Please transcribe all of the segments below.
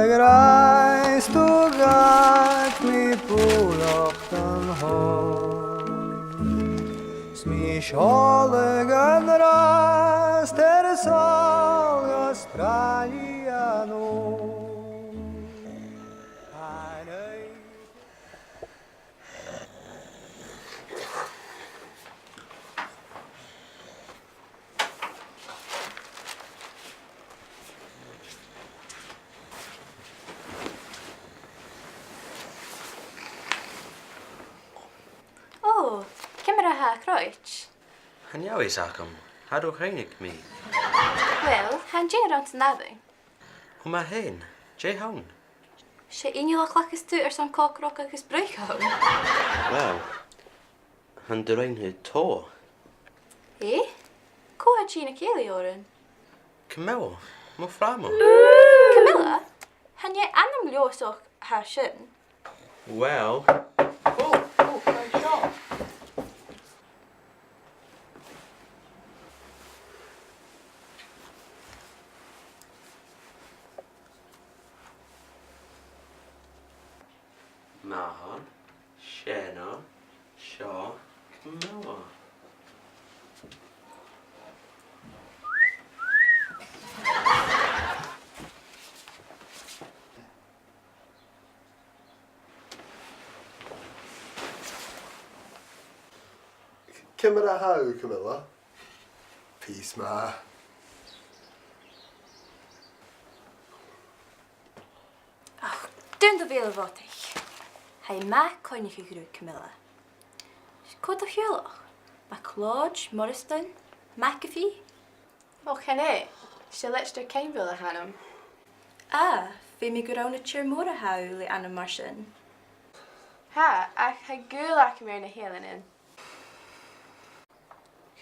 Ghràidh tú gach mi balach an hon. Smí seálaigh an ras tìr-mòr Australian Oh, Camilla ha Ghràidh. Han jou is acum. Ha dhachaigh mi. Well, han Jane around to nabbing. Hoe ma heen? Jay hon. She gealladh is tú son cockroach agus brúchán. Wel. Han dhachaigh tó. Eh? Co ha Gina Kelly oren? Camilla. Mo framo. Camilla? Han je annam ljósoch ha sin? Well. My shop. Mahon. Shena. Shaw. Camilla. Camilla how, Camilla? Peace, ma. Ach, dún do bhéal bhátach. Hai ma coinneachadh Camilla. Cod a gealladh? Ma Claude, Morriston, McAfee? Och, henne. She lets her Camilla hanum. Ah, fi mi go na tìr-mòr a haú le anna mar sin. Ha, ach ha gealladh mear na Highland in.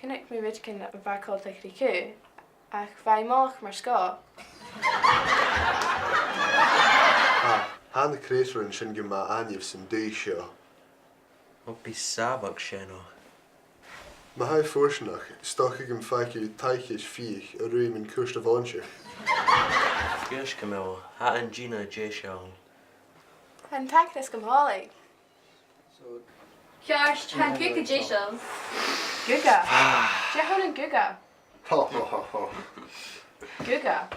Connect me ridkin a bacol te chricu, ach vai malach mar sco. Han the crater and sin give ma anif some day show. Op be sabak shena. Ma how forsnach, stoch ik hem faki teichisch fiech, a room in Kust of Onche. Yes, Camilla. Ha and Gina J. Shawn. Han takris gom holig. Gearst, han guca jísio. Guga. Jehon and Guga. Ho ho ho ho. Guga.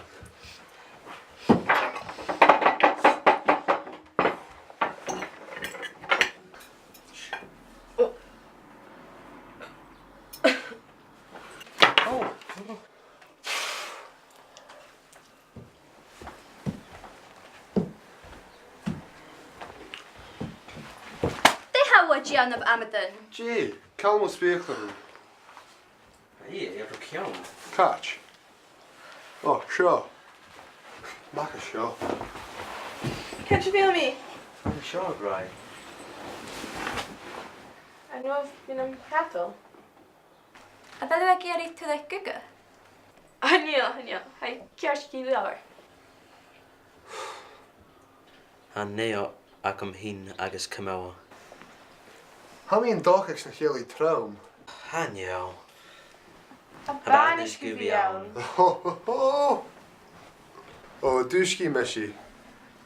Gian of Amaden. Gee, calmo speakler. Hey, you have a kill. Catch. Oh, sure. Mac a show. Can't you feel me? I'm sure, right. I know I've been on cattle. A bydde fe geri to the guga? Aniel. Hai kjærst ki lawr. Han neo acum hin agus Camilla. How many docheks na chili traum? Han jou. A banish gubiaun. Ho ho ho. Oh, douchey meshy.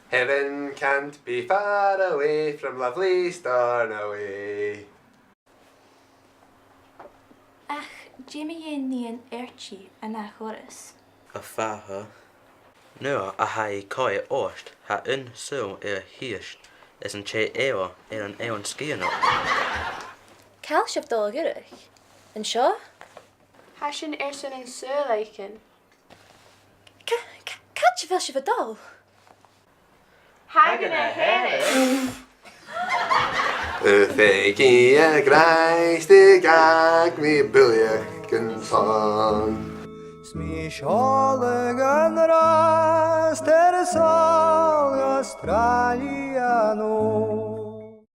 Heaven can't be far away from lovely Stornoway. Ach, Jimmy yin ni an erchi an a choris. A faha. Nua a hai koi orst ha un so hirst. Is an che ewa an ewan skiano. Cal shif dol gurich. And sure? Hashin airson and surleiken. Catch fel shif a dol. Hagen a hele. Feki a Ghràidh gag me billiach and song. Smí seálaigh an ras tìr-mòr Australian